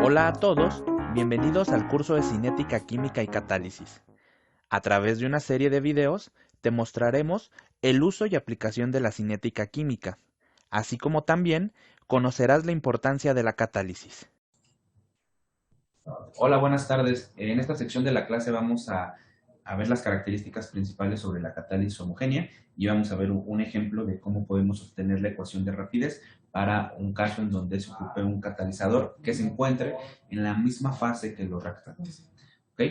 Hola a todos, bienvenidos al curso de Cinética Química y Catálisis. A través de una serie de videos te mostraremos el uso y aplicación de la cinética química, así como también conocerás la importancia de la catálisis. Hola, buenas tardes. En esta sección de la clase vamos a ver las características principales sobre la catálisis homogénea y vamos a ver un ejemplo de cómo podemos obtener la ecuación de rapidez para un caso en donde se ocupe un catalizador que se encuentre en la misma fase que los reactantes. ¿Ok?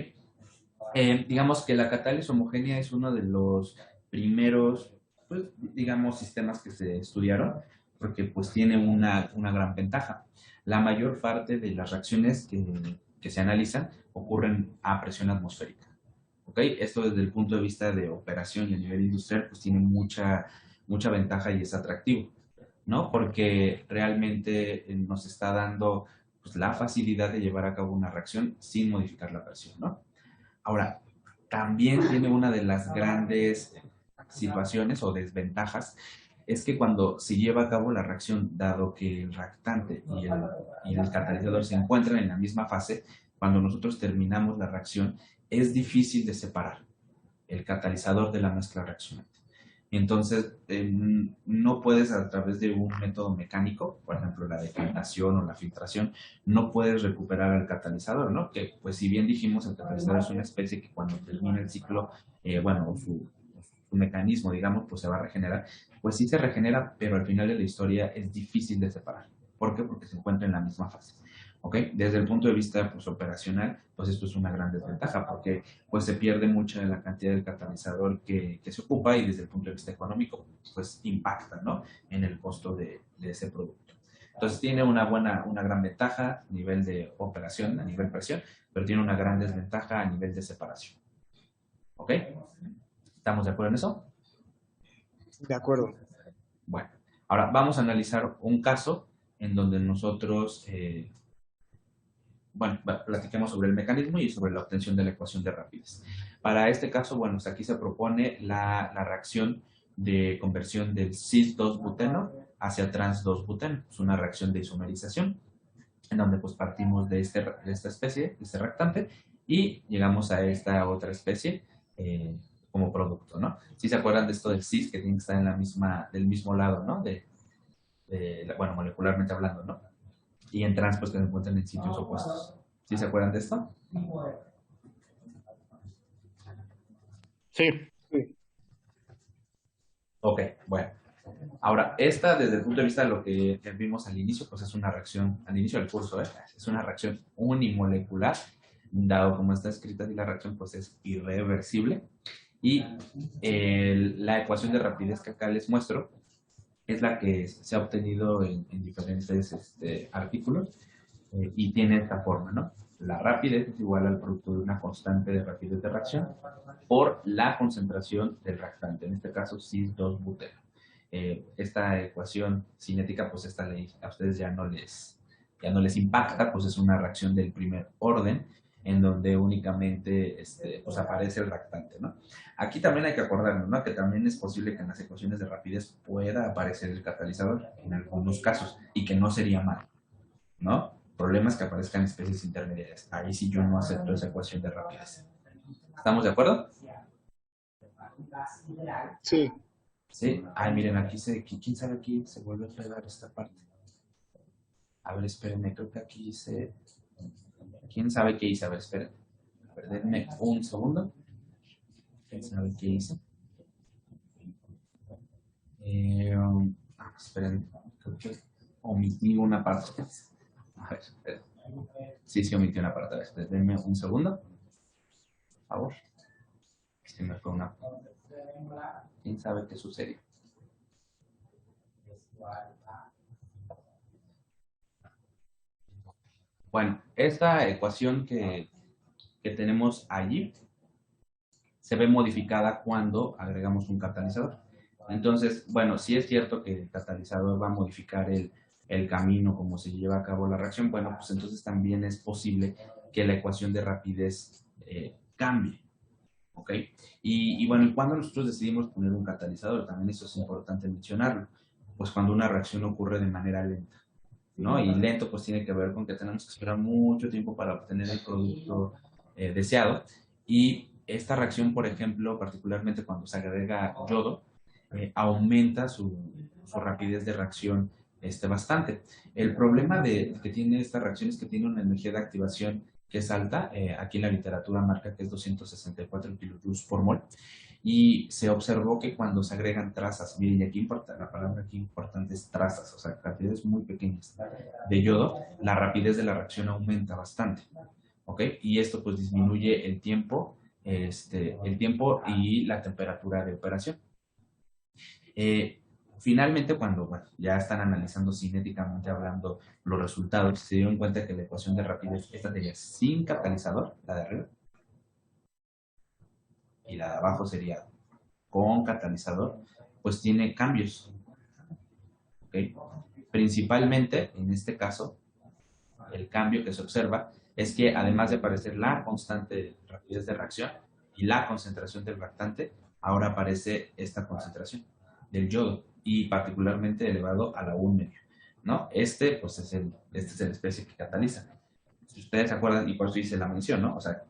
Digamos que la catálisis homogénea es uno de los primeros, pues, digamos, sistemas que se estudiaron porque pues tiene una gran ventaja. La mayor parte de las reacciones que se analizan ocurren a presión atmosférica. ¿Ok? Esto desde el punto de vista de operación y a nivel industrial pues tiene mucha ventaja y es atractivo, ¿no? Porque realmente nos está dando pues, la facilidad de llevar a cabo una reacción sin modificar la presión, ¿no? Ahora, también tiene una de las grandes situaciones o desventajas, es que cuando se lleva a cabo la reacción, dado que el reactante y el catalizador se encuentran en la misma fase, cuando nosotros terminamos la reacción, es difícil de separar el catalizador de la mezcla reaccionante. Entonces, no puedes a través de un método mecánico, por ejemplo, la decantación o la filtración, no puedes recuperar el catalizador, ¿no? Que, pues, si bien dijimos, el catalizador es una especie que cuando termina el ciclo, bueno, su mecanismo, digamos, pues se va a regenerar. Pues sí se regenera, pero al final de la historia es difícil de separar. ¿Por qué? Porque se encuentra en la misma fase. ¿Ok? Desde el punto de vista pues, operacional, pues esto es una gran desventaja porque pues se pierde mucha de la cantidad del catalizador que se ocupa y desde el punto de vista económico pues impacta, ¿no? En el costo de ese producto. Entonces tiene una gran ventaja a nivel de operación, a nivel presión, pero tiene una gran desventaja a nivel de separación. ¿Ok? ¿Estamos de acuerdo en eso? De acuerdo. Bueno, ahora vamos a analizar un caso en donde nosotros bueno, platiquemos sobre el mecanismo y sobre la obtención de la ecuación de rapidez. Para este caso, bueno, aquí se propone la reacción de conversión del cis-2-buteno hacia trans-2-buteno. Es una reacción de isomerización, en donde pues partimos de esta especie, de este reactante, y llegamos a esta otra especie como producto, ¿no? Si se acuerdan de esto del cis, que tiene que estar en del mismo lado, ¿no? Bueno, molecularmente hablando, ¿no? Y en trans, pues que se encuentran en sitios opuestos. ¿Sí se acuerdan de esto? Sí. Sí. Ok, bueno. Ahora, esta desde el punto de vista de lo que vimos al inicio, pues es una reacción, al inicio del curso, es una reacción unimolecular, dado como está escrita así la reacción, pues es irreversible. Y la ecuación de rapidez que acá les muestro es la que se ha obtenido en diferentes artículos y tiene esta forma, ¿no? La rapidez es igual al producto de una constante de rapidez de reacción por la concentración del reactante, en este caso cis-2-buteno. Esta ecuación cinética, pues esta ley a ustedes ya no les impacta, pues es una reacción del primer orden, en donde únicamente pues aparece el reactante, ¿no? Aquí también hay que acordarnos, ¿no? Que también es posible que en las ecuaciones de rapidez pueda aparecer el catalizador en algunos casos y que no sería malo, ¿no? Problemas que aparezcan en especies intermediarias. Ahí sí yo no acepto esa ecuación de rapidez. ¿Estamos de acuerdo? Sí. Sí. Ay, miren, ¿quién sabe aquí se vuelve a pegar esta parte? A ver, espérenme, creo que aquí hice, ¿quién sabe qué hice? A ver, espérenme. A ver, denme un segundo. ¿Quién sabe qué hice? Esperen, creo que omití una parte. A ver, esperen. Sí, omití una parte. A ver, denme un segundo, por favor. Se me fue una. ¿Quién sabe qué sucedió? Bueno, esta ecuación que tenemos allí se ve modificada cuando agregamos un catalizador. Entonces, bueno, sí es cierto que el catalizador va a modificar el camino como se lleva a cabo la reacción, bueno, pues entonces también es posible que la ecuación de rapidez cambie, ¿ok? Y bueno, cuando nosotros decidimos poner un catalizador, también eso es importante mencionarlo, pues cuando una reacción ocurre de manera lenta. ¿no? Y lento pues tiene que ver con que tenemos que esperar mucho tiempo para obtener el producto deseado. Y esta reacción, por ejemplo, particularmente cuando se agrega yodo, aumenta su rapidez de reacción bastante. El problema que tiene esta reacción es que tiene una energía de activación que es alta. Aquí en la literatura marca que es 264 kilojoules por mol. Y se observó que cuando se agregan trazas, miren, y aquí importa, la palabra aquí importante es trazas, o sea, cantidades muy pequeñas de yodo, la rapidez de la reacción aumenta bastante, ¿ok? Y esto pues disminuye el tiempo y la temperatura de operación. Eh, Finalmente, cuando bueno, ya están analizando cinéticamente hablando los resultados, se dieron cuenta que la ecuación de rapidez, esta sería sin catalizador, la de arriba, y la de abajo sería con catalizador, pues tiene cambios. ¿Okay? Principalmente, en este caso, el cambio que se observa es que además de aparecer la constante rapidez de reacción y la concentración del reactante, ahora aparece esta concentración del yodo y particularmente elevado a la 1,5, ¿no? Pues es la especie que cataliza. Si ustedes se acuerdan, y por eso hice la mención, ¿no? O sea,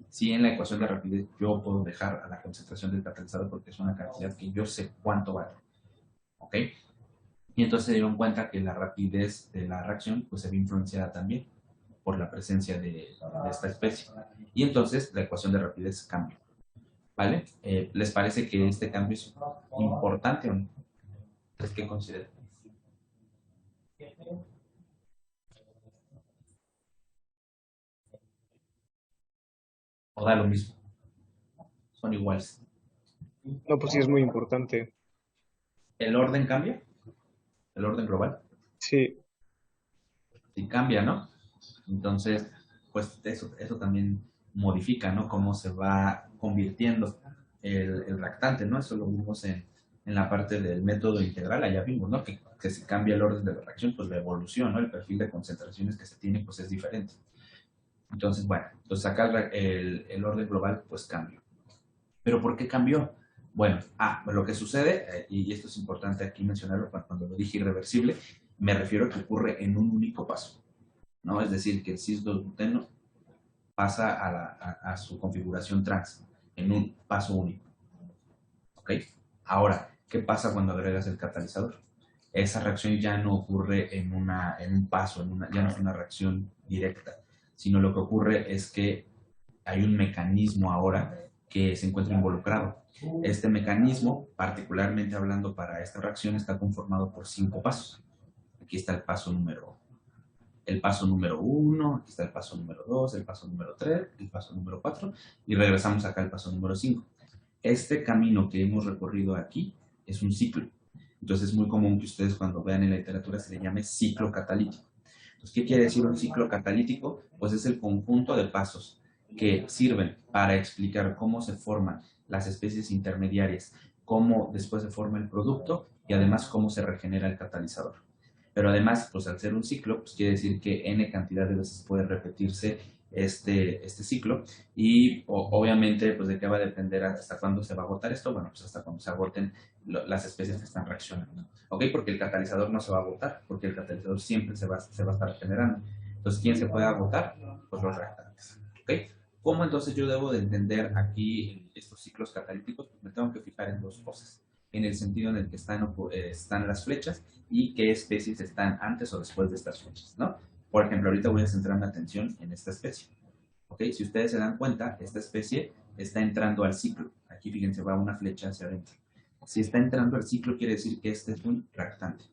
si en la ecuación de rapidez yo puedo dejar a la concentración del catalizador porque es una cantidad que yo sé cuánto vale, ¿ok? Y entonces se dieron cuenta que la rapidez de la reacción pues se ve influenciada también por la presencia de esta especie. Y entonces la ecuación de rapidez cambia. ¿Vale? ¿Les parece que este cambio es importante o no? ¿Es que consideran? ¿O da lo mismo? Son iguales. No, pues sí es muy importante. ¿El orden cambia? ¿El orden global? Sí, Sí cambia, ¿no? Entonces, pues eso también modifica, ¿no? Cómo se va convirtiendo el reactante, ¿no? Eso lo vimos en la parte del método integral, allá vimos, ¿no? Que si cambia el orden de la reacción, pues la evolución, ¿no? El perfil de concentraciones que se tiene, pues es diferente. Entonces, bueno, entonces acá el orden global, pues cambia. ¿Pero por qué cambió? Bueno, lo que sucede, y esto es importante aquí mencionarlo cuando lo dije irreversible, me refiero a que ocurre en un único paso, ¿no? Es decir, que el cis-2-buteno pasa a su configuración trans en un paso único, ¿ok? Ahora, ¿qué pasa cuando agregas el catalizador? Esa reacción ya no ocurre en un paso, ya no es una reacción directa, sino lo que ocurre es que hay un mecanismo ahora que se encuentra involucrado. Este mecanismo, particularmente hablando para esta reacción, está conformado por 5 pasos. Aquí está el paso número 1, aquí está el paso número 2, el paso número 3, el paso número 4 y regresamos acá al paso número 5. Este camino que hemos recorrido aquí es un ciclo. Entonces es muy común que ustedes cuando vean en la literatura se le llame ciclo catalítico. Entonces, ¿qué quiere decir un ciclo catalítico? Pues es el conjunto de pasos que sirven para explicar cómo se forman las especies intermediarias, cómo después se forma el producto y además cómo se regenera el catalizador. Pero además, pues al ser un ciclo, pues quiere decir que n cantidad de veces puede repetirse este ciclo y obviamente pues de qué va a depender hasta cuándo se va a agotar esto, bueno pues hasta cuando se agoten las especies que están reaccionando, ¿ok? Porque el catalizador no se va a agotar, porque el catalizador siempre se va a estar generando. Entonces, ¿quién se puede agotar? Pues los reactantes, ¿ok? ¿Cómo entonces yo debo de entender aquí estos ciclos catalíticos? Pues me tengo que fijar en dos cosas, en el sentido en el que están las flechas y qué especies están antes o después de estas flechas, ¿no? Por ejemplo, ahorita voy a centrar mi atención en esta especie. ¿Ok? Si ustedes se dan cuenta, esta especie está entrando al ciclo. Aquí, fíjense, va una flecha hacia adentro. Si está entrando al ciclo, quiere decir que este es un reactante.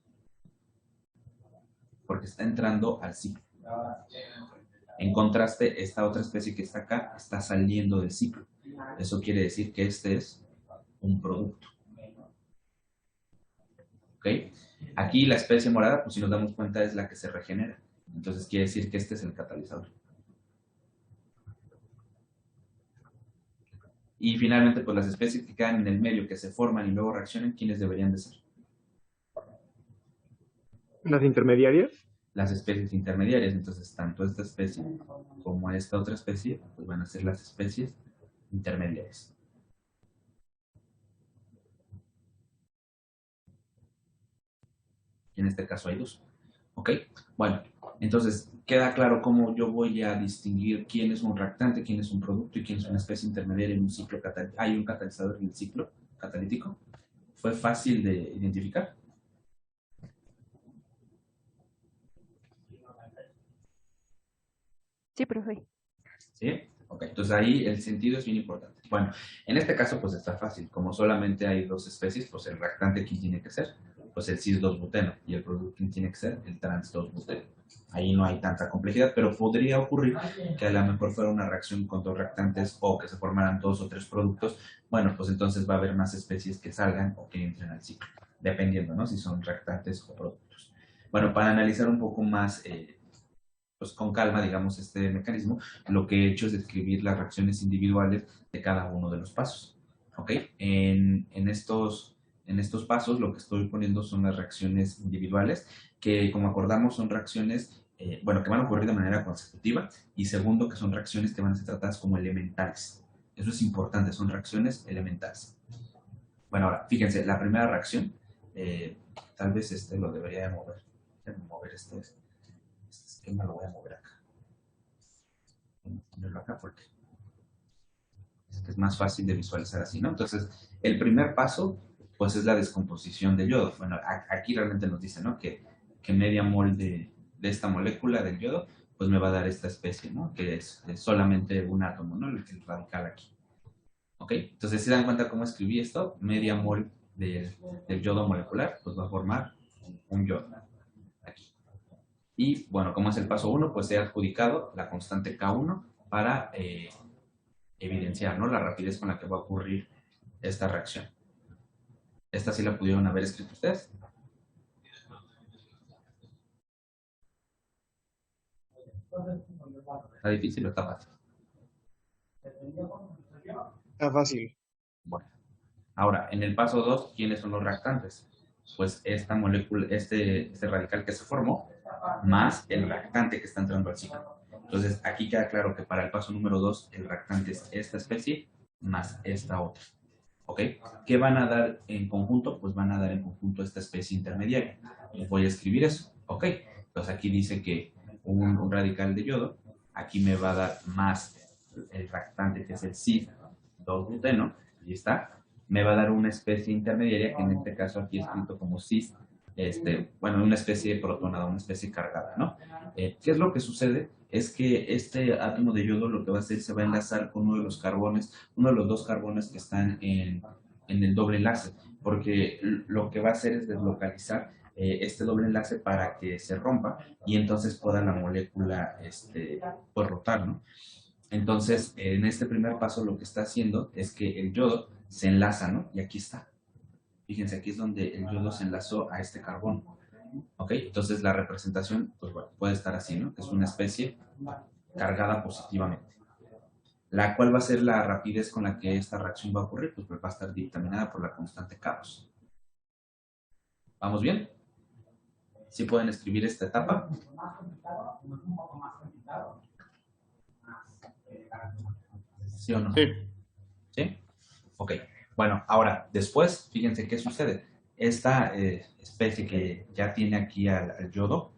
Porque está entrando al ciclo. En contraste, esta otra especie que está acá está saliendo del ciclo. Eso quiere decir que este es un producto. ¿Ok? Aquí la especie morada, pues si nos damos cuenta, es la que se regenera. Entonces quiere decir que este es el catalizador. Y finalmente, pues las especies que quedan en el medio, que se forman y luego reaccionan, ¿quiénes deberían de ser? las intermediarias. Las especies intermediarias. Entonces, tanto esta especie como esta otra especie, pues van a ser las especies intermediarias. Y en este caso hay dos. ¿Ok? Bueno, entonces queda claro cómo yo voy a distinguir quién es un reactante, quién es un producto y quién es una especie intermediaria en un ciclo catalítico. Hay un catalizador en el ciclo catalítico. ¿Fue fácil de identificar? Sí, profe. ¿Sí? Ok, entonces ahí el sentido es bien importante. Bueno, en este caso pues está fácil. Como solamente hay dos especies, pues el reactante, ¿quién tiene que ser? Pues el cis-2-buteno. Y el producto, ¿quién tiene que ser? El trans-2-buteno. Ahí no hay tanta complejidad, pero podría ocurrir que a lo mejor fuera una reacción con dos reactantes o que se formaran dos o tres productos. Bueno, pues entonces va a haber más especies que salgan o que entren al ciclo, dependiendo, ¿no? Si son reactantes o productos. Bueno, para analizar un poco más pues con calma, digamos, este mecanismo, lo que he hecho es describir las reacciones individuales de cada uno de los pasos. ¿Ok? En estos pasos lo que estoy poniendo son las reacciones individuales, que como acordamos son reacciones, bueno, que van a ocurrir de manera consecutiva, y segundo, que son reacciones que van a ser tratadas como elementales. Eso es importante, son reacciones elementales. Bueno, ahora, fíjense, la primera reacción, tal vez este lo debería mover. Mover este esquema, lo voy a mover acá. Ponerlo acá porque es más fácil de visualizar así, ¿no? Entonces, el primer paso, pues es la descomposición del yodo. Bueno, aquí realmente nos dice, ¿no? Que media mol de esta molécula del yodo, pues me va a dar esta especie, ¿no? Que es solamente un átomo, ¿no? El radical aquí. ¿Ok? Entonces, si dan cuenta cómo escribí esto, media mol del yodo molecular, pues va a formar un yodo. Aquí. Y bueno, como es el paso 1, pues he adjudicado la constante K1 para evidenciar, ¿no? La rapidez con la que va a ocurrir esta reacción. ¿Esta sí la pudieron haber escrito ustedes? ¿Está difícil o está fácil? Está fácil. Bueno, ahora, en el paso 2, ¿quiénes son los reactantes? Pues esta molécula, este radical que se formó, más el reactante que está entrando al ciclo. Entonces, aquí queda claro que para el paso número 2, el reactante es esta especie más esta otra. ¿Ok? ¿Qué van a dar en conjunto? Pues van a dar en conjunto esta especie intermediaria. Les voy a escribir eso. ¿Ok? Entonces aquí dice que un radical de yodo, aquí me va a dar más el reactante que es el cis-2-buteno, y está, me va a dar una especie intermediaria que en este caso aquí escrito como cis, bueno, una especie protonada, una especie cargada, ¿no? ¿Qué es lo que sucede? Es que este átomo de yodo lo que va a hacer se va a enlazar con uno de los carbones, uno de los dos carbones que están en el doble enlace, porque lo que va a hacer es deslocalizar este doble enlace para que se rompa y entonces pueda la molécula pues rotar, ¿no? Entonces, en este primer paso lo que está haciendo es que el yodo se enlaza, ¿no? Y aquí está. Fíjense, aquí es donde el yodo se enlazó a este carbono. ¿Ok? Entonces la representación, pues bueno, puede estar así, ¿no? Es una especie cargada positivamente. ¿La cual va a ser la rapidez con la que esta reacción va a ocurrir? Pues va a estar dictaminada por la constante K2. ¿Vamos bien? ¿Sí pueden escribir esta etapa? ¿Sí o no? Sí. ¿Sí? Ok. Bueno, ahora, después, fíjense qué sucede. Esta especie que ya tiene aquí al yodo,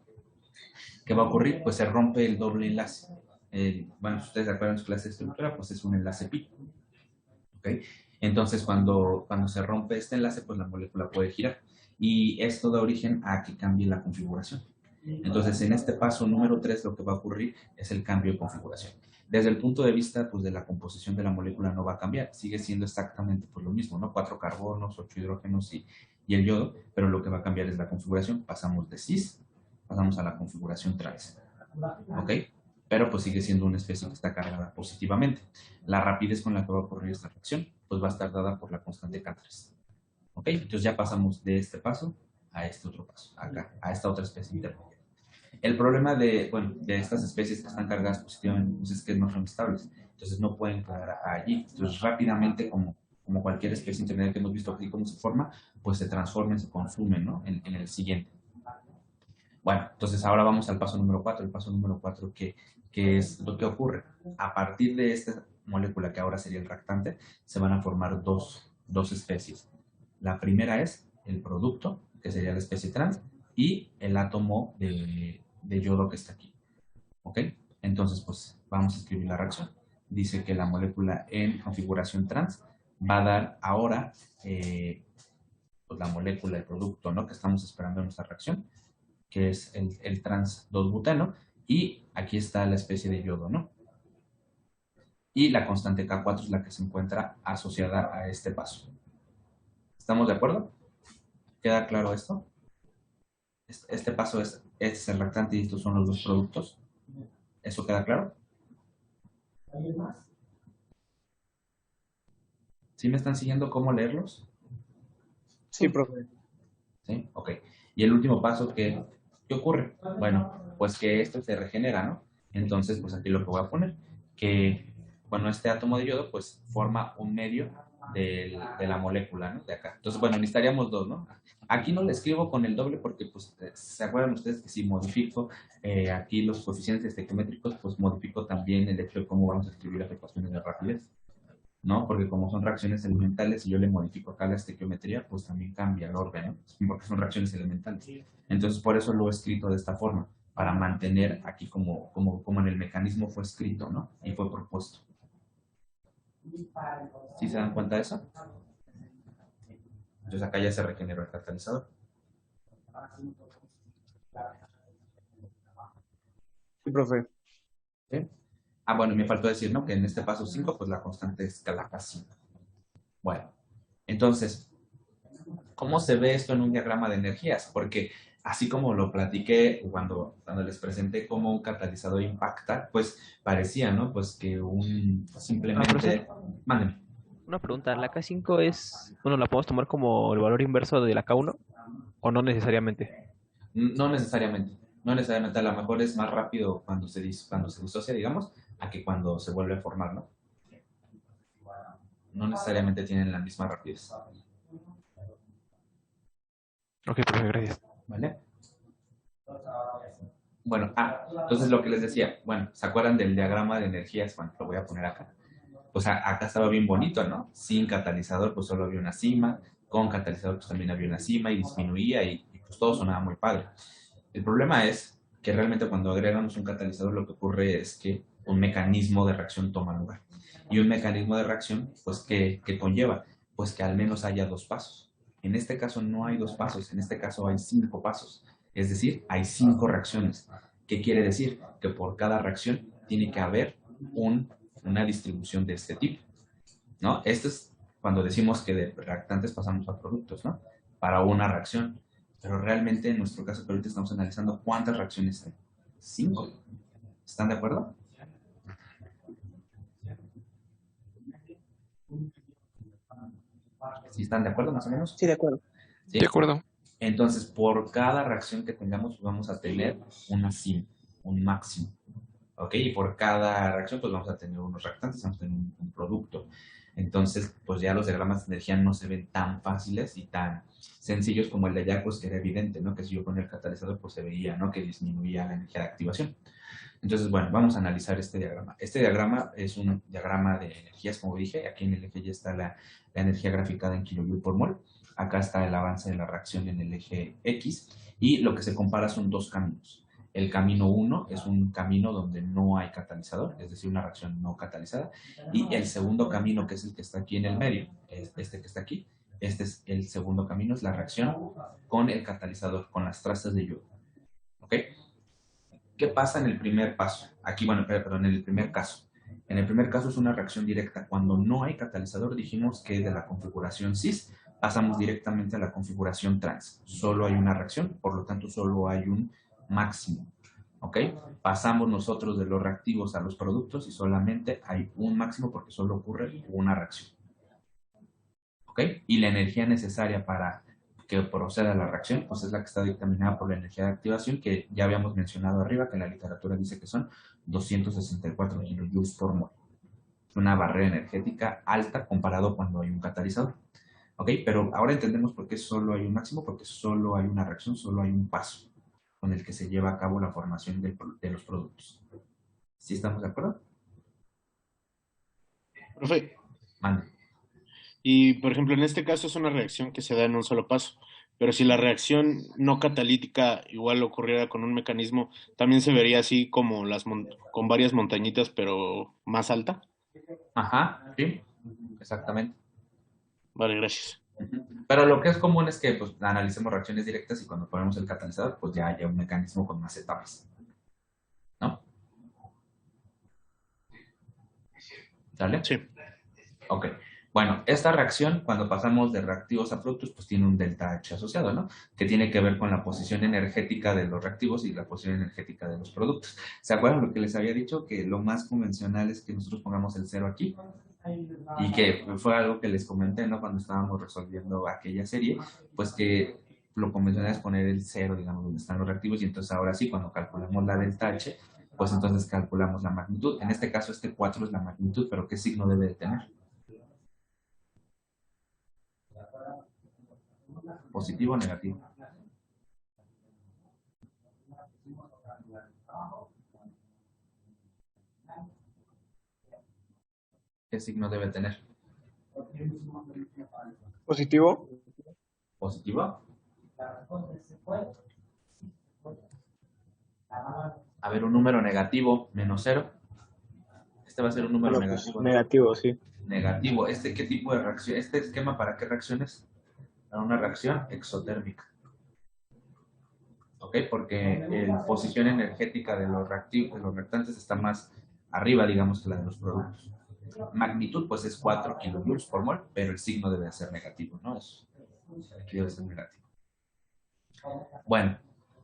¿qué va a ocurrir? Pues se rompe el doble enlace. Bueno, si ustedes se acuerdan de su clase de estructura, pues es un enlace pi. ¿Ok? Entonces, cuando se rompe este enlace, pues la molécula puede girar. Y esto da origen a que cambie la configuración. Entonces, en este paso número 3, lo que va a ocurrir es el cambio de configuración. Desde el punto de vista pues, de la composición de la molécula no va a cambiar, sigue siendo exactamente pues, lo mismo, ¿no? 4 carbonos, 8 hidrógenos y el yodo, pero lo que va a cambiar es la configuración. Pasamos de cis, pasamos a la configuración trans. ¿Ok? Pero pues sigue siendo una especie que está cargada positivamente. La rapidez con la que va a ocurrir esta reacción pues va a estar dada por la constante K3. ¿Ok? Entonces ya pasamos de este paso a este otro paso, acá, a esta otra especie intermedia. El problema de, bueno, de estas especies que están cargadas positivamente pues es que no son estables, entonces no pueden quedar allí. Entonces rápidamente, como cualquier especie intermedia que hemos visto aquí cómo se forma, pues se transforman, se consumen, ¿no? En el siguiente. Bueno, entonces ahora vamos al paso número 4. El paso número 4, ¿qué es lo que ocurre? A partir de esta molécula, que ahora sería el reactante, se van a formar dos especies. La primera es el producto, que sería la especie trans, y el átomo de yodo que está aquí. ¿Ok? Entonces, pues vamos a escribir la reacción. Dice que la molécula en configuración trans va a dar ahora pues, la molécula, el producto, ¿no? Que estamos esperando en nuestra reacción, que es el trans 2-butano, y aquí está la especie de yodo, ¿no? Y la constante K4 es la que se encuentra asociada a este paso. ¿Estamos de acuerdo? ¿Queda claro esto? Este paso es el reactante y estos son los dos productos. ¿Eso queda claro? ¿Sí me están siguiendo cómo leerlos? Sí, profe. ¿Sí? Ok. Y el último paso, ¿qué ocurre? Bueno, pues que esto se regenera, ¿no? Entonces, pues aquí lo que voy a poner, que, bueno, este átomo de yodo, pues forma un medio de la molécula, ¿no? De acá. Entonces, bueno, necesitaríamos dos, ¿no? Aquí no le escribo con el doble porque, pues, ¿se acuerdan ustedes que si modifico aquí los coeficientes estequiométricos, pues modifico también el hecho de cómo vamos a escribir las ecuaciones de rapidez? ¿No? Porque como son reacciones elementales y yo le modifico acá la estequiometría, pues también cambia el orden, ¿no? Porque son reacciones elementales. Entonces, por eso lo he escrito de esta forma, para mantener aquí como en el mecanismo fue escrito, ¿no? Y fue propuesto. ¿Sí se dan cuenta de eso? Entonces acá ya se regeneró el catalizador. Sí, profe. ¿Sí? Ah, bueno, me faltó decir, ¿no? Que en este paso 5 pues la constante es K5. Bueno, entonces, ¿cómo se ve esto en un diagrama de energías? Porque así como lo platiqué cuando les presenté cómo un catalizador impacta, pues parecía, ¿no? Pues que Profesor, simplemente... Mándenme. una pregunta. ¿La K5 bueno, la podemos tomar como el valor inverso de la K1 o no necesariamente? No necesariamente. No necesariamente. A lo mejor es más rápido cuando se disocia, digamos, a que cuando se vuelve a formar, ¿no? No necesariamente tienen la misma rapidez. Ok, profe, gracias. ¿Vale? Bueno, entonces lo que les decía, bueno, ¿se acuerdan del diagrama de energías? Bueno, lo voy a poner acá. Pues acá estaba bien bonito, ¿no? Sin catalizador, pues solo había una cima, con catalizador, pues también había una cima y disminuía y pues todo sonaba muy padre. El problema es que realmente cuando agregamos un catalizador lo que ocurre es que un mecanismo de reacción toma lugar. Y un mecanismo de reacción, pues, ¿qué conlleva? Pues que al menos haya dos pasos. En este caso no hay dos pasos, en este caso hay 5 pasos. Es decir, hay 5 reacciones. ¿Qué quiere decir? Que por cada reacción tiene que haber una distribución de este tipo, ¿no? Esto es cuando decimos que de reactantes pasamos a productos, ¿no? Para una reacción. Pero realmente en nuestro caso que ahorita estamos analizando cuántas reacciones hay. 5. ¿Están de acuerdo? ¿Sí están de acuerdo más o menos? Sí, de acuerdo. ¿Sí? De acuerdo. Entonces, por cada reacción que tengamos, vamos a tener una cima, un máximo. ¿Ok? Y por cada reacción, pues vamos a tener unos reactantes, vamos a tener un producto. Entonces, pues ya los diagramas de energía no se ven tan fáciles y tan sencillos como el de allá, pues que era evidente, ¿no? Que si yo ponía el catalizador, pues se veía, ¿no? Que disminuía la energía de activación. Entonces, bueno, vamos a analizar este diagrama. Este diagrama es un diagrama de energías, como dije. Aquí en el eje ya está la energía graficada en kilojoule por mol. Acá está el avance de la reacción en el eje X. Y lo que se compara son dos caminos. El camino 1 es un camino donde no hay catalizador, es decir, una reacción no catalizada. Y el segundo camino, que es el que está aquí en el medio, es este que está aquí. Este es el segundo camino, es la reacción con el catalizador, con las trazas de yodo. ¿Ok? ¿Qué pasa en el primer paso? Aquí, bueno, perdón, en el primer caso. En el primer caso es una reacción directa. Cuando no hay catalizador, dijimos que de la configuración cis pasamos directamente a la configuración trans. Solo hay una reacción, por lo tanto solo hay un máximo. ¿Ok? Pasamos nosotros de los reactivos a los productos y solamente hay un máximo porque solo ocurre una reacción. ¿Ok? Y la energía necesaria para que proceda la reacción, pues es la que está dictaminada por la energía de activación, que ya habíamos mencionado arriba, que en la literatura dice que son 264 kilojoules por mol. Es una barrera energética alta comparado cuando hay un catalizador. ¿Ok? Pero ahora entendemos por qué solo hay un máximo, porque solo hay una reacción, solo hay un paso con el que se lleva a cabo la formación de los productos. ¿Sí estamos de acuerdo? Profe, Mande. y por ejemplo, en este caso es una reacción que se da en un solo paso. Pero si la reacción no catalítica igual ocurriera con un mecanismo, también se vería así como con varias montañitas, pero más alta. Ajá, sí, exactamente. Vale, gracias. Pero lo que es común es que pues, analicemos reacciones directas y cuando ponemos el catalizador, pues ya haya un mecanismo con más etapas, ¿no? ¿Sale? Sí. Ok. Bueno, esta reacción, cuando pasamos de reactivos a productos, pues tiene un delta H asociado, ¿no? Que tiene que ver con la posición energética de los reactivos y la posición energética de los productos. ¿Se acuerdan lo que les había dicho? Que lo más convencional es que nosotros pongamos el cero aquí y que fue algo que les comenté, ¿no? Cuando estábamos resolviendo aquella serie, pues que lo convencional es poner el cero, digamos, donde están los reactivos y entonces ahora sí, cuando calculamos la delta H, pues entonces calculamos la magnitud. En este caso, este 4 es la magnitud, pero ¿qué signo debe de tener? ¿Positivo o negativo? ¿Qué signo debe tener? ¿Positivo? ¿Positivo? A ver, un número negativo, menos cero. Este va a ser un número Bueno, pues negativo, ¿no? negativo, sí. Negativo. ¿Este qué tipo de reacción? ¿Este esquema para qué reacciones? Para una reacción exotérmica. ¿Ok? Porque la posición energética de los reactantes está más arriba, digamos, que la de los productos. Magnitud, pues es 4 kilojoules por mol, pero el signo debe ser negativo, ¿no? Aquí debe ser negativo. Bueno,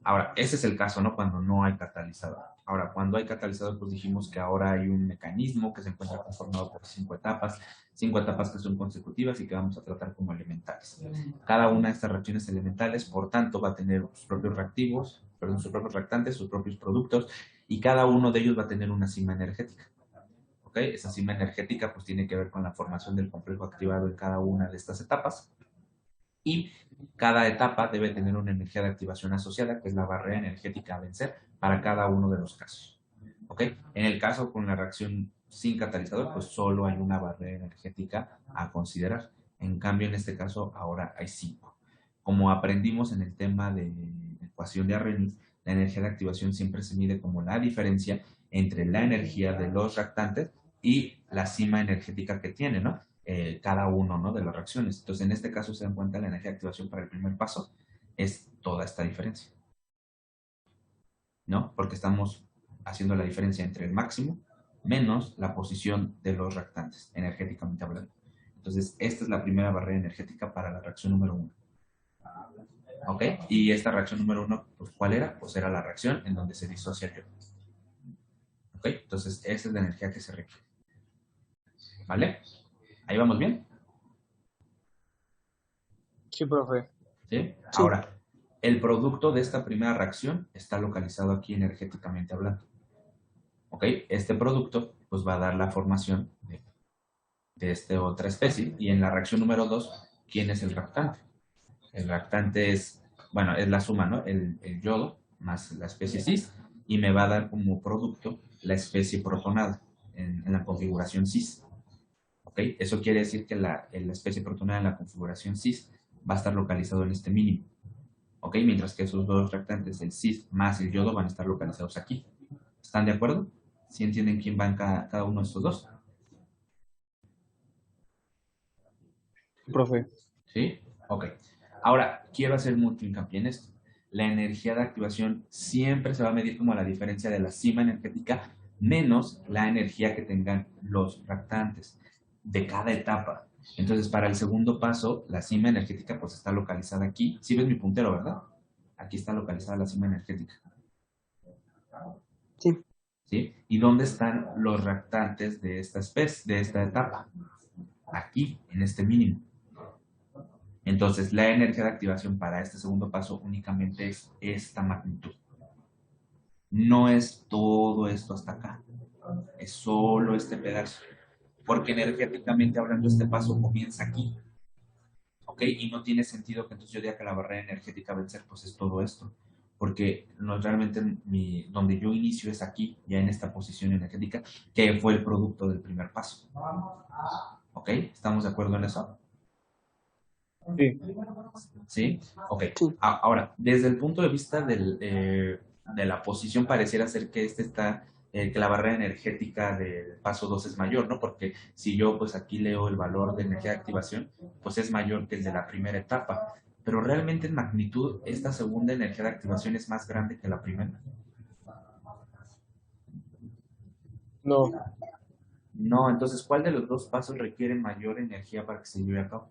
ahora, ese es el caso, ¿no? Cuando no hay catalizador. Ahora, cuando hay catalizador, pues dijimos que ahora hay un mecanismo que se encuentra conformado por 5 etapas que son consecutivas y que vamos a tratar como elementales. Cada una de estas reacciones elementales, por tanto, va a tener sus propios reactivos, perdón, sus propios reactantes, sus propios productos, y cada uno de ellos va a tener una cima energética. ¿Ok? Esa cima energética, pues tiene que ver con la formación del complejo activado en cada una de estas etapas. Y cada etapa debe tener una energía de activación asociada, que es la barrera energética a vencer para cada uno de los casos. ¿Ok? En el caso con la reacción sin catalizador, pues solo hay una barrera energética a considerar. En cambio, en este caso, ahora hay 5. Como aprendimos en el tema de ecuación de Arrhenius, la energía de activación siempre se mide como la diferencia entre la energía de los reactantes y la cima energética que tiene, ¿no? Cada uno, ¿no? De las reacciones. Entonces, en este caso se dan cuenta la energía de activación para el primer paso es toda esta diferencia, ¿no? Porque estamos haciendo la diferencia entre el máximo menos la posición de los reactantes, energéticamente hablando. Entonces, esta es la primera barrera energética para la reacción número 1. ¿Ok? Y esta reacción número 1, pues, ¿cuál era? Pues era la reacción en donde se disocia el yodo. ¿Ok? Entonces, esa es la energía que se requiere. ¿Vale? ¿Ahí vamos bien? Sí, profe. ¿Sí? Sí. Ahora, el producto de esta primera reacción está localizado aquí energéticamente hablando. ¿Ok? Este producto pues va a dar la formación de esta otra especie. Y en la reacción número 2, ¿quién es el reactante? El reactante es, bueno, es la suma, ¿no? El yodo más la especie cis y me va a dar como producto la especie protonada en la configuración cis. ¿Ok? Eso quiere decir que la especie protonada en la configuración cis va a estar localizado en este mínimo. ¿Ok? Mientras que esos dos reactantes, el cis más el yodo, van a estar localizados aquí. ¿Están de acuerdo? ¿Sí entienden quién va en cada uno de estos dos? Profe. ¿Sí? Ok. Ahora, quiero hacer mucho hincapié en esto. La energía de activación siempre se va a medir como la diferencia de la cima energética menos la energía que tengan los reactantes de cada etapa. Entonces, para el segundo paso, la cima energética pues está localizada aquí. ¿Sí ves mi puntero, verdad? Aquí está localizada la cima energética. Sí. ¿Sí? ¿Y dónde están los reactantes de esta especie, de esta etapa? Aquí, en este mínimo. Entonces, la energía de activación para este segundo paso únicamente es esta magnitud. No es todo esto hasta acá. Es solo este pedazo. Porque energéticamente hablando, este paso comienza aquí. ¿Ok? Y no tiene sentido que entonces yo diga que la barrera energética a vencer, pues es todo esto. Porque no, realmente donde yo inicio es aquí, ya en esta posición energética, que fue el producto del primer paso. ¿Ok? ¿Estamos de acuerdo en eso? Sí. ¿Sí? Ok. Sí. Ahora, desde el punto de vista de la posición, pareciera ser que que la barrera energética del paso 2 es mayor, ¿no? Porque si yo, pues aquí leo el valor de energía de activación, pues es mayor que el de la primera etapa. Pero realmente en magnitud, esta segunda energía de activación es más grande que la primera. No. No, entonces, ¿cuál de los dos pasos requiere mayor energía para que se lleve a cabo?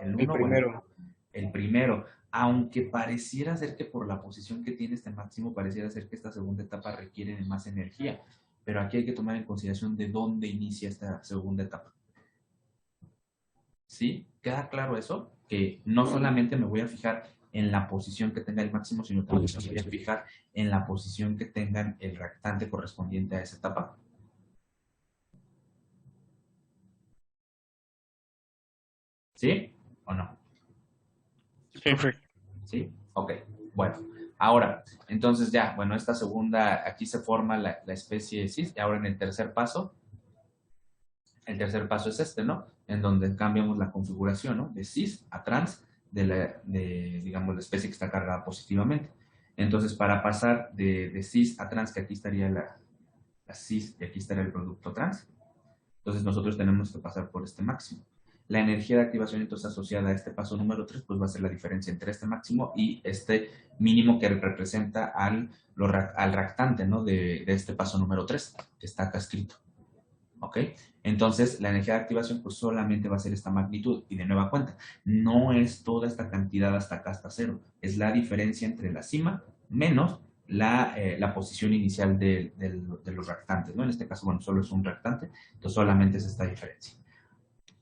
¿El El uno o el otro? primero. El primero, aunque pareciera ser que por la posición que tiene este máximo, pareciera ser que esta segunda etapa requiere de más energía, pero aquí hay que tomar en consideración de dónde inicia esta segunda etapa. ¿Sí? ¿Queda claro eso? Que no solamente me voy a fijar en la posición que tenga el máximo, sino que me voy a fijar en la posición que tengan el reactante correspondiente a esa etapa. ¿Sí? ¿O no? Sí. Profe. ¿Sí? Ok, bueno. Ahora, entonces ya, bueno, esta segunda, aquí se forma la especie cis, y ahora en el tercer paso es este, ¿no? En donde cambiamos la configuración, ¿no? De cis a trans, digamos, la especie que está cargada positivamente. Entonces, para pasar de cis a trans, que aquí estaría la cis y aquí estaría el producto trans, entonces nosotros tenemos que pasar por este máximo. La energía de activación entonces asociada a este paso número 3 pues va a ser la diferencia entre este máximo y este mínimo que representa al reactante, ¿no? De este paso número 3 que está acá escrito. ¿Ok? Entonces la energía de activación pues solamente va a ser esta magnitud y de nueva cuenta, no es toda esta cantidad hasta acá, hasta cero, es la diferencia entre la cima menos la posición inicial de los reactantes, ¿no? En este caso, bueno, solo es un reactante, entonces solamente es esta diferencia.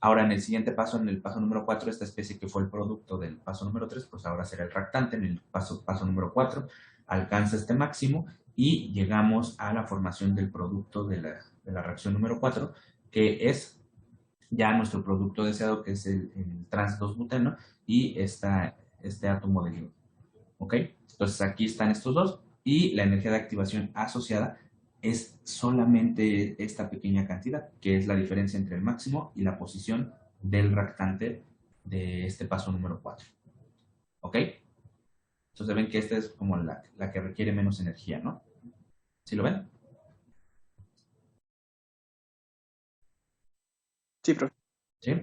Ahora, en el siguiente paso, en el paso número 4, esta especie que fue el producto del paso número 3, pues ahora será el reactante. En el paso número 4, alcanza este máximo y llegamos a la formación del producto de la reacción número 4, que es ya nuestro producto deseado, que es el trans 2-buteno y este átomo de yodo. ¿Ok? Entonces aquí están estos dos y la energía de activación asociada es solamente esta pequeña cantidad, que es la diferencia entre el máximo y la posición del reactante de este paso número 4. ¿Ok? Entonces ven que esta es como la que requiere menos energía, ¿no? ¿Sí lo ven? Sí, profe. ¿Sí?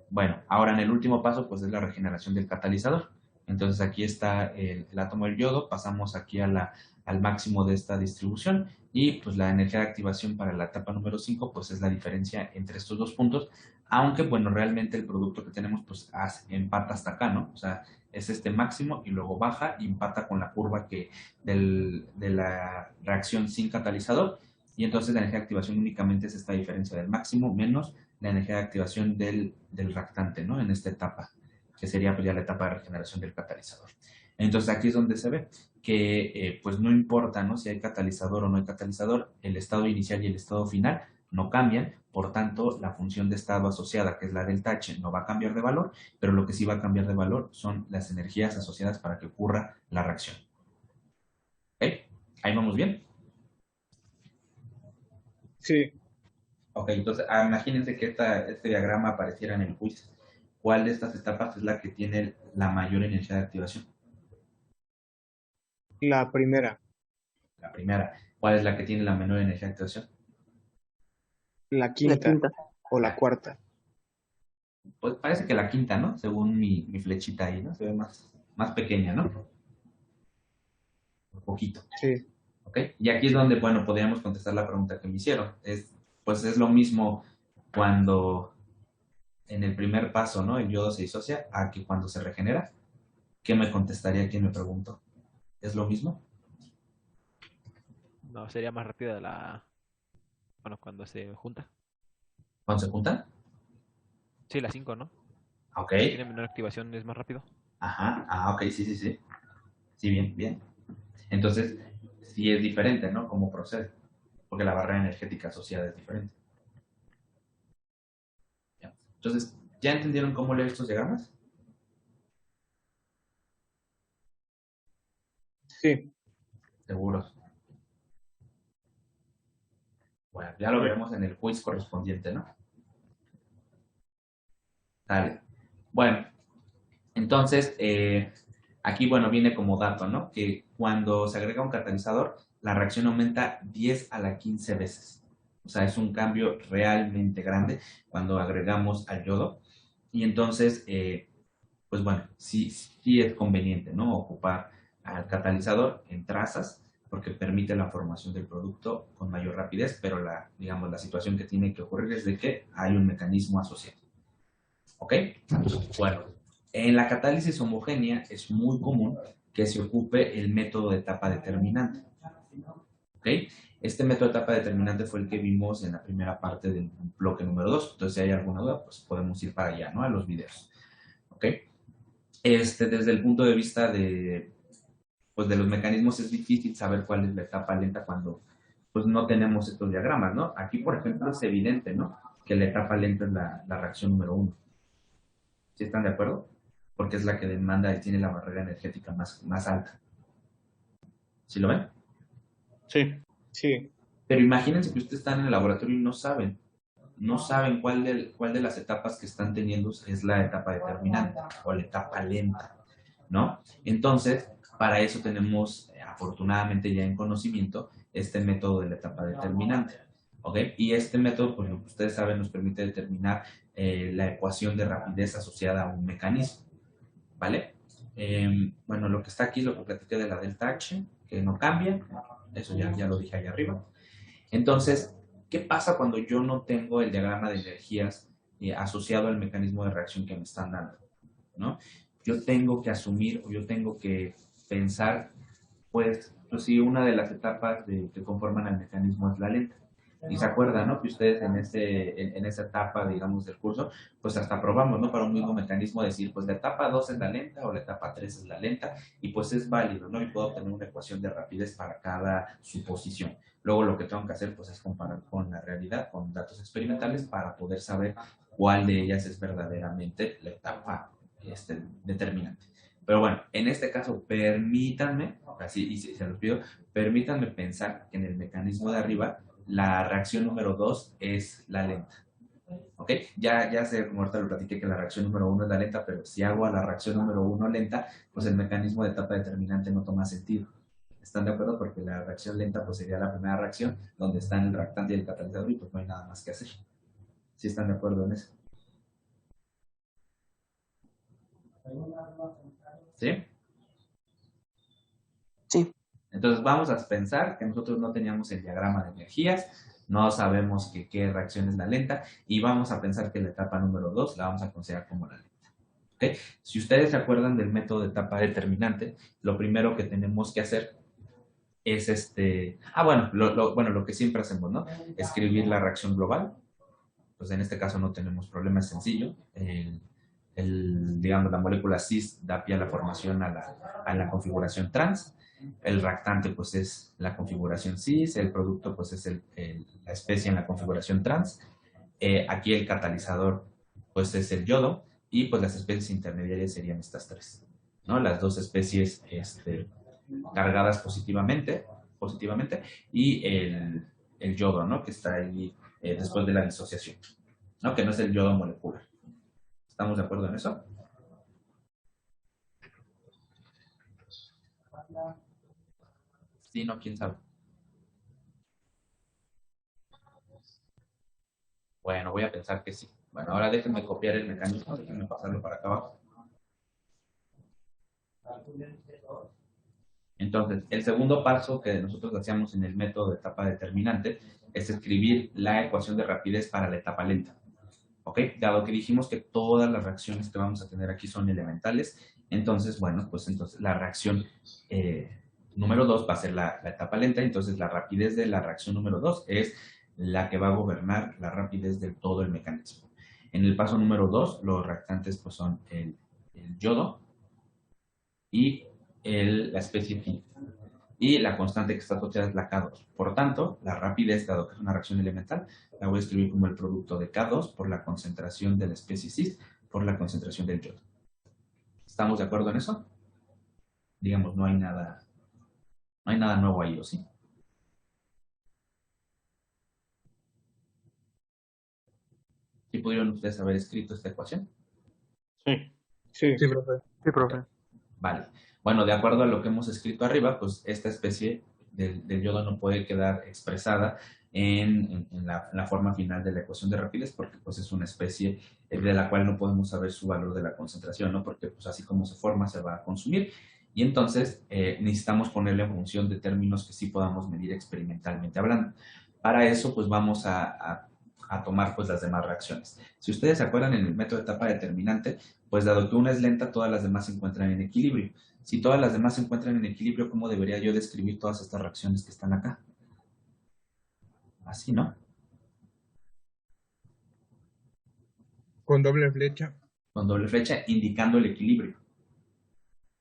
Bueno, ahora en el último paso, pues es la regeneración del catalizador. Entonces aquí está el átomo del yodo, pasamos aquí al máximo de esta distribución y pues la energía de activación para la etapa número 5 pues es la diferencia entre estos dos puntos, aunque bueno, realmente el producto que tenemos pues empata hasta acá, ¿no? O sea, es este máximo y luego baja y empata con la curva de la reacción sin catalizador y entonces la energía de activación únicamente es esta diferencia del máximo menos la energía de activación del reactante, ¿no? En esta etapa, que sería pues, ya la etapa de regeneración del catalizador. Entonces aquí es donde se ve que pues no importa, ¿no? Si hay catalizador o no hay catalizador, el estado inicial y el estado final no cambian, por tanto la función de estado asociada, que es la delta H, no va a cambiar de valor, pero lo que sí va a cambiar de valor son las energías asociadas para que ocurra la reacción. ¿Ok? Ahí vamos bien. Sí. Ok, entonces imagínense que este diagrama apareciera en el quiz. ¿Cuál de estas etapas es la que tiene la mayor energía de activación? La primera. La primera. ¿Cuál es la que tiene la menor energía de activación? La La quinta. quinta. O la La, cuarta. pues parece que la quinta, ¿no? Según mi flechita ahí, ¿no? Se ve más pequeña, ¿no? Un poquito. Sí. ¿Ok? Y aquí es donde, bueno, podríamos contestar la pregunta que me hicieron. Pues es lo mismo cuando en el primer paso, ¿no? El yodo se disocia a que cuando se regenera. ¿Qué me contestaría quien me preguntó? ¿Es lo mismo? No, sería más rápida bueno, cuando se junta. ¿Cuando se juntan? Sí, la 5, ¿no? Ok. Si tiene menor activación es más rápido. Ajá. Ah, ok, sí, sí, sí. Sí, bien, bien. Entonces, sí es diferente, ¿no? Cómo procede. Porque la barrera energética asociada es diferente. ¿Ya? Entonces, ¿ya entendieron cómo leer estos diagramas? Sí. Seguros. Bueno, ya lo Sí. veremos en el quiz correspondiente, ¿no? Dale. Bueno, Entonces, aquí, bueno, viene como dato, ¿no? Que cuando se agrega un catalizador, la reacción aumenta 10 a la 15 veces. O sea, es un cambio realmente grande cuando agregamos al yodo. Y entonces, pues bueno, sí es conveniente, ¿no? Ocupar al catalizador en trazas porque permite la formación del producto con mayor rapidez, pero digamos, la situación que tiene que ocurrir es de que hay un mecanismo asociado. ¿Ok? Bueno, en la catálisis homogénea es muy común que se ocupe el método de etapa determinante. ¿Ok? Este método de etapa determinante fue el que vimos en la primera parte del bloque número 2. Entonces, si hay alguna duda, pues podemos ir para allá, ¿no? A los videos. ¿Ok? Desde el punto de vista pues de los mecanismos es difícil saber cuál es la etapa lenta cuando pues no tenemos estos diagramas, ¿no? Aquí, por ejemplo, es evidente, ¿no? Que la etapa lenta es la reacción número 1. ¿Sí están de acuerdo? Porque es la que demanda y tiene la barrera energética más alta. ¿Sí lo ven? Sí. Sí. Pero imagínense que ustedes están en el laboratorio y no saben cuál de las etapas que están teniendo es la etapa determinante o la etapa lenta, ¿no? Entonces, para eso tenemos, afortunadamente ya en conocimiento, este método de la etapa determinante, ¿ok? Y este método, pues lo que ustedes saben, nos permite determinar la ecuación de rapidez asociada a un mecanismo, ¿vale? Bueno, lo que está aquí es lo que platiqué de la delta H, que no cambia, eso ya lo dije allá arriba. Entonces, ¿qué pasa cuando yo no tengo el diagrama de energías asociado al mecanismo de reacción que me están dando? ¿No? Yo tengo que asumir o yo tengo que pensar, pues si una de las etapas que conforman el mecanismo es la lenta. Y se acuerdan, ¿no? Que ustedes en esa etapa, digamos, del curso, pues hasta probamos, ¿no? Para un mismo mecanismo decir, pues la etapa 2 es la lenta o la etapa 3 es la lenta, y pues es válido, ¿no? Y puedo obtener una ecuación de rapidez para cada suposición. Luego lo que tengo que hacer, pues es comparar con la realidad, con datos experimentales, para poder saber cuál de ellas es verdaderamente la etapa determinante. Pero bueno, en este caso, permítanme, así y se los pido, permítanme pensar que en el mecanismo de arriba la reacción número 2 es la lenta. ¿Ok? Ya sé, como ahorita lo platiqué, que la reacción número 1 es la lenta, pero si hago a la reacción número 1 lenta, pues el mecanismo de etapa determinante no toma sentido. ¿Están de acuerdo? Porque la reacción lenta pues sería la primera reacción donde están el reactante y el catalizador y pues no hay nada más que hacer. ¿Sí están de acuerdo en eso? ¿Sí? Sí. Entonces vamos a pensar que nosotros no teníamos el diagrama de energías, no sabemos qué reacción es la lenta y vamos a pensar que la etapa número 2 la vamos a considerar como la lenta. ¿Okay? Si ustedes se acuerdan del método de etapa determinante, lo primero que tenemos que hacer es bueno, lo que siempre hacemos, ¿no? Escribir la reacción global. Pues en este caso no tenemos problema, es sencillo. Digamos, la molécula cis da pie a la formación a la configuración trans. El reactante, pues, es la configuración cis. El producto, pues, es la especie en la configuración trans. Aquí el catalizador, pues, es el yodo. Y, pues, las especies intermediarias serían estas tres, ¿no? Las dos especies cargadas positivamente y el yodo, ¿no? Que está ahí después de la disociación, ¿no? Que no es el yodo molecular. ¿Estamos de acuerdo en eso? Sí, no, quién sabe. Bueno, voy a pensar que sí. Bueno, ahora déjenme copiar el mecanismo, déjenme pasarlo para acá abajo. Entonces, el segundo paso que nosotros hacíamos en el método de etapa determinante es escribir la ecuación de rapidez para la etapa lenta. ¿Ok? Dado que dijimos que todas las reacciones que vamos a tener aquí son elementales, entonces, bueno, pues entonces la reacción número 2 va a ser la etapa lenta, entonces la rapidez de la reacción número 2 es la que va a gobernar la rapidez de todo el mecanismo. En el paso número 2, los reactantes pues son el yodo y la especie phi. Y la constante que está asociada es la K2. Por tanto, la rapidez, dado que es una reacción elemental, la voy a escribir como el producto de K2 por la concentración de la especie cis por la concentración del yodo. ¿Estamos de acuerdo en eso? Digamos, no hay nada nuevo ahí, ¿o sí? ¿Sí pudieron ustedes haber escrito esta ecuación? Sí. Sí. Sí, profe. Sí, profe. Vale. Bueno, de acuerdo a lo que hemos escrito arriba, pues esta especie del yodo no puede quedar expresada en la forma final de la ecuación de rapidez porque pues es una especie de la cual no podemos saber su valor de la concentración, ¿no? Porque pues así como se forma se va a consumir y entonces necesitamos ponerle en función de términos que sí podamos medir experimentalmente hablando. Para eso pues vamos a tomar pues las demás reacciones. Si ustedes se acuerdan en el método de etapa determinante, pues dado que una es lenta, todas las demás se encuentran en equilibrio. Si todas las demás se encuentran en equilibrio, ¿cómo debería yo describir todas estas reacciones que están acá? Así, ¿no? Con doble flecha. Con doble flecha indicando el equilibrio,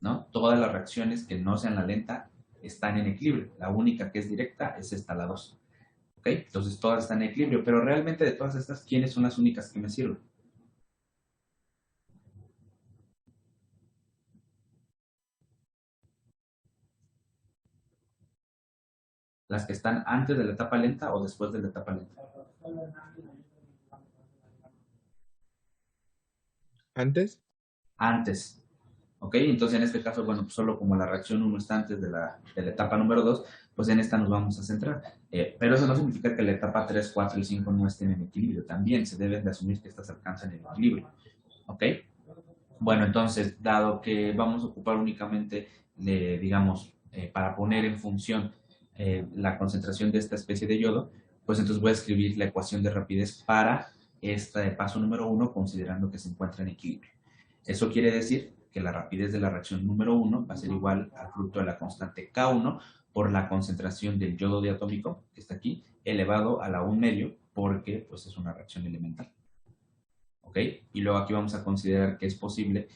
¿no? Todas las reacciones que no sean la lenta están en equilibrio. La única que es directa es esta, la 2. ¿Ok? Entonces todas están en equilibrio, pero realmente de todas estas, ¿quiénes son las únicas que me sirven? ¿Las que están antes de la etapa lenta o después de la etapa lenta? Antes. Antes. ¿Ok? Entonces en este caso, bueno, pues solo como la reacción 1 está antes de la etapa número 2, pues en esta nos vamos a centrar. Pero eso no significa que la etapa 3, 4 y 5 no estén en equilibrio. También se deben de asumir que estas alcanzan el equilibrio. ¿Ok? Bueno, entonces, dado que vamos a ocupar únicamente, digamos, para poner en función la concentración de esta especie de yodo, pues entonces voy a escribir la ecuación de rapidez para este paso número 1, considerando que se encuentra en equilibrio. Eso quiere decir que la rapidez de la reacción número 1 va a ser igual al fruto de la constante K1 por la concentración del yodo diatómico, que está aquí, elevado a la 1 medio, porque pues es una reacción elemental. ¿Ok? Y luego aquí vamos a considerar que es posible,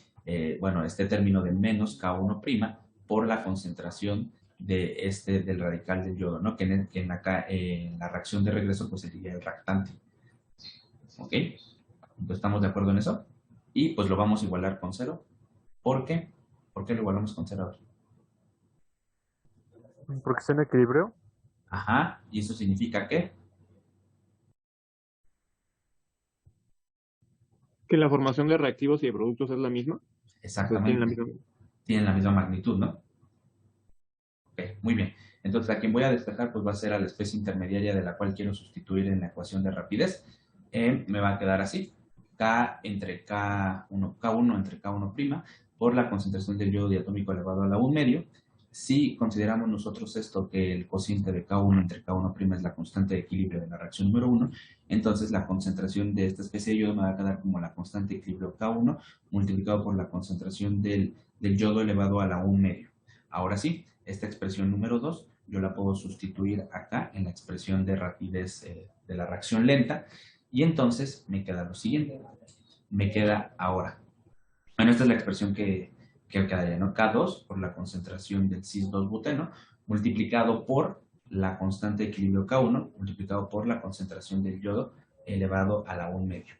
bueno, este término de menos K1' por la concentración del radical del yodo, ¿no? Que en la reacción de regreso pues sería el reactante. ¿Ok? Entonces, ¿estamos de acuerdo en eso? Y pues lo vamos a igualar con 0. ¿Por qué? ¿Por qué lo igualamos con 0? Porque está en equilibrio. Ajá, y eso significa que Que la formación de reactivos y de productos es la misma. O sea, tienen la exactamente misma. tienen la misma magnitud, ¿no? Ok, muy bien. Entonces, a quien voy a despejar, pues va a ser a la especie intermediaria de la cual quiero sustituir en la ecuación de rapidez. Me va a quedar así. K entre K1 entre K1' por la concentración del yodo diatómico elevado a la 1 medio. Si consideramos nosotros esto, que el cociente de K1 entre K1' es la constante de equilibrio de la reacción número 1, entonces la concentración de esta especie de yodo me va a quedar como la constante de equilibrio K1 multiplicado por la concentración del yodo elevado a la 1 medio. Ahora sí, esta expresión número 2 yo la puedo sustituir acá en la expresión de rapidez de la reacción lenta y entonces me queda lo siguiente. Me queda ahora. Bueno, esta es la expresión que quedaría, ¿no? K2 por la concentración del cis-2-buteno multiplicado por la constante de equilibrio K1 multiplicado por la concentración del yodo elevado a la 1 medio.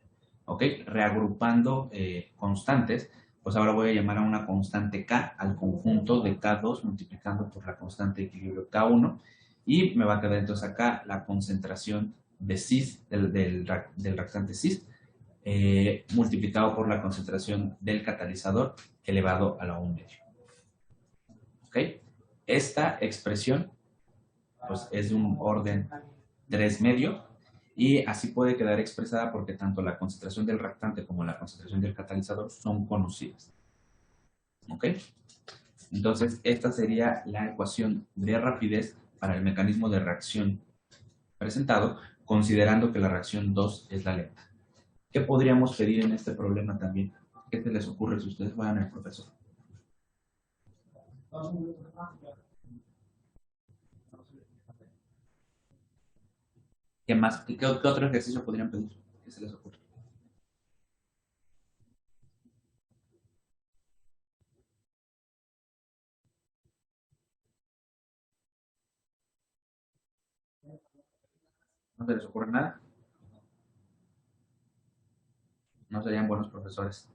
¿Ok? Reagrupando constantes, pues ahora voy a llamar a una constante K al conjunto de K2 multiplicando por la constante de equilibrio K1 y me va a quedar entonces acá la concentración de cis, del reactante cis multiplicado por la concentración del catalizador elevado a la 1 medio. ¿Ok? Esta expresión pues, es de un orden 3 medio y así puede quedar expresada porque tanto la concentración del reactante como la concentración del catalizador son conocidas. ¿Ok? Entonces, esta sería la ecuación de rapidez para el mecanismo de reacción presentado, considerando que la reacción 2 es la lenta. ¿Qué podríamos pedir en este problema también? ¿Qué se les ocurre si ustedes fueran el profesor? ¿Qué más? ¿Qué otro ejercicio podrían pedir? ¿Qué se les ocurre? ¿No se les ocurre nada? No serían buenos profesores.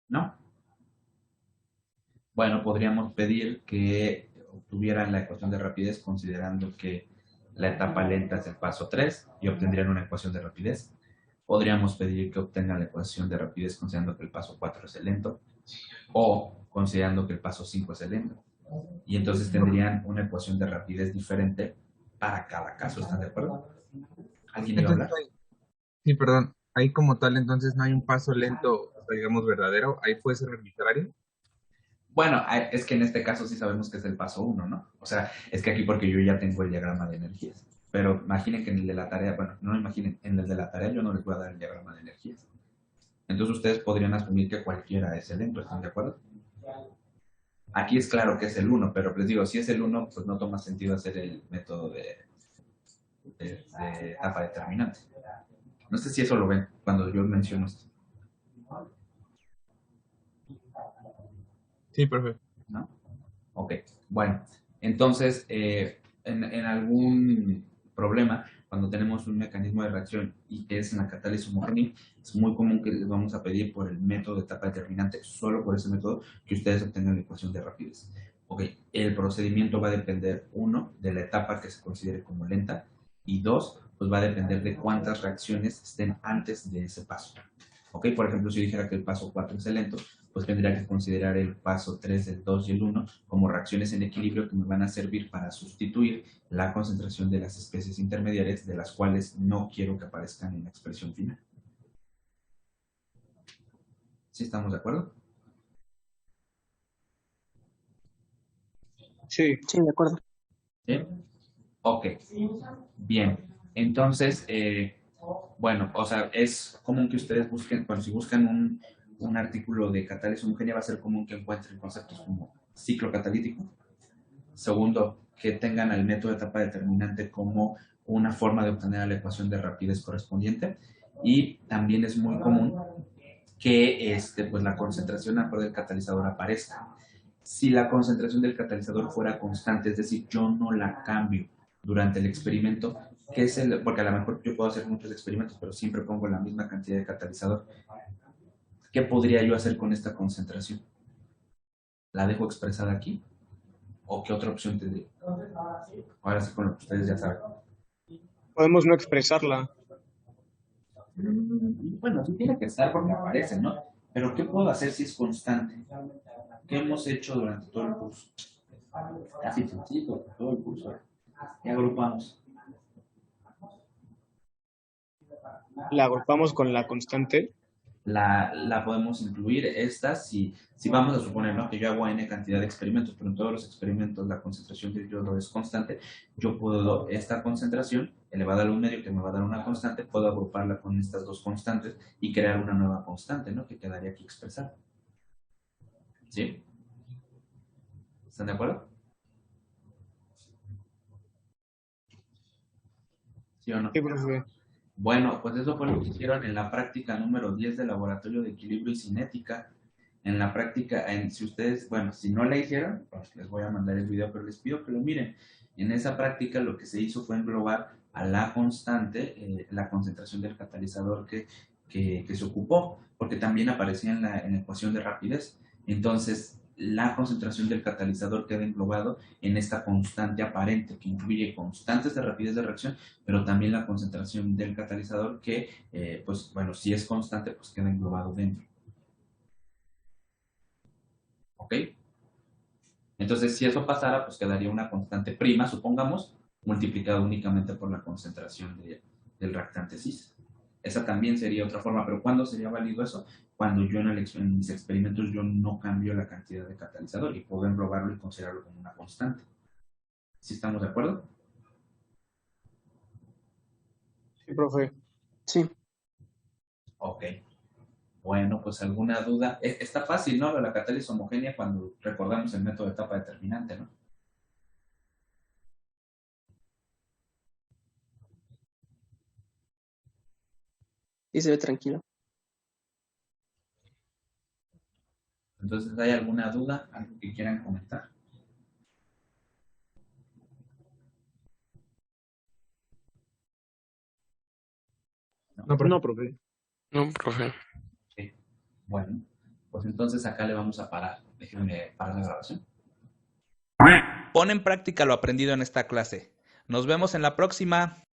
¿No? Bueno, podríamos pedir que obtuvieran la ecuación de rapidez considerando que la etapa lenta es el paso 3 y obtendrían una ecuación de rapidez. Podríamos pedir que obtengan la ecuación de rapidez considerando que el paso 4 es el lento o considerando que el paso 5 es el lento. Y entonces tendrían una ecuación de rapidez diferente para cada caso. ¿Están de acuerdo? ¿Alguien iba a hablar? Sí, perdón. Ahí como tal, entonces no hay un paso lento, o sea, digamos, verdadero. Ahí puede ser arbitrario. Bueno, es que en este caso sí sabemos que es el paso 1, ¿no? O sea, es que aquí porque yo ya tengo el diagrama de energías. Pero imaginen que en el de la tarea, bueno, no imaginen, en el de la tarea yo no les voy a dar el diagrama de energías. Entonces ustedes podrían asumir que cualquiera es el lento, ¿están de acuerdo? Aquí es claro que es el 1, pero les digo, si es el 1, pues no toma sentido hacer el método de etapa determinante. No sé si eso lo ven cuando yo menciono esto. Sí, profe. ¿No? Ok, bueno, entonces, en algún problema, cuando tenemos un mecanismo de reacción y que es en la catálisis homogénea, es muy común que les vamos a pedir por el método de etapa determinante, solo por ese método, que ustedes obtengan la ecuación de rapidez. Ok, el procedimiento va a depender, uno, de la etapa que se considere como lenta, y dos, pues va a depender de cuántas reacciones estén antes de ese paso. Ok, por ejemplo, si dijera que el paso 4 es el lento, pues tendría que considerar el paso 3, el 2 y el 1 como reacciones en equilibrio que me van a servir para sustituir la concentración de las especies intermediarias de las cuales no quiero que aparezcan en la expresión final. ¿Sí estamos de acuerdo? Sí, de acuerdo. ¿Sí? Ok, bien. Entonces, bueno, o sea, es común que ustedes busquen, bueno, si buscan un artículo de catálisis homogénea, va a ser común que encuentren conceptos como ciclo catalítico. Segundo, que tengan el método de etapa determinante como una forma de obtener la ecuación de rapidez correspondiente. Y también es muy común que pues la concentración del catalizador aparezca. Si la concentración del catalizador fuera constante, es decir, yo no la cambio durante el experimento, ¿qué es porque a lo mejor yo puedo hacer muchos experimentos, pero siempre pongo la misma cantidad de catalizador. ¿Qué podría yo hacer con esta concentración? ¿La dejo expresada aquí? ¿O qué otra opción tendría? Ahora sí, con lo que ustedes ya saben. Podemos no expresarla. Bueno, sí tiene que estar porque aparece, ¿no? Pero ¿qué puedo hacer si es constante? ¿Qué hemos hecho durante todo el curso? Casi sencillo, todo el curso. ¿Qué agrupamos? La agrupamos con la constante. La podemos incluir esta si vamos a suponer, ¿no?, que yo hago n cantidad de experimentos, pero en todos los experimentos la concentración del yodo es constante. Yo puedo, esta concentración elevada a un medio que me va a dar una constante, puedo agruparla con estas dos constantes y crear una nueva constante, ¿no?, que quedaría aquí expresada. ¿Sí? ¿Están de acuerdo? ¿Sí o no? Sí, profe. Bueno, pues eso fue lo que hicieron en la práctica número 10 del Laboratorio de Equilibrio y Cinética. En la práctica, si ustedes, bueno, si no la hicieron, pues les voy a mandar el video, pero les pido que lo miren. En esa práctica lo que se hizo fue englobar a la constante, la concentración del catalizador que se ocupó, porque también aparecía en la ecuación de rapidez. Entonces, la concentración del catalizador queda englobado en esta constante aparente que incluye constantes de rapidez de reacción, pero también la concentración del catalizador que, pues bueno, si es constante, pues queda englobado dentro. ¿Ok? Entonces, si eso pasara, pues quedaría una constante prima, supongamos, multiplicada únicamente por la concentración del reactante cis. Esa también sería otra forma, pero ¿cuándo sería válido eso? Cuando yo en mis experimentos yo no cambio la cantidad de catalizador y puedo englobarlo y considerarlo como una constante. ¿Sí estamos de acuerdo? Sí, profe. Sí. Ok. Bueno, pues alguna duda. Está fácil, ¿no? La catálisis homogénea cuando recordamos el método de etapa determinante, ¿no? Sí, se ve tranquilo. Entonces, ¿hay alguna duda? ¿Algo que quieran comentar? No, profe. No, profe. No, profe. Sí. Bueno, pues entonces acá le vamos a parar. Déjenme parar la grabación. Pon en práctica lo aprendido en esta clase. Nos vemos en la próxima.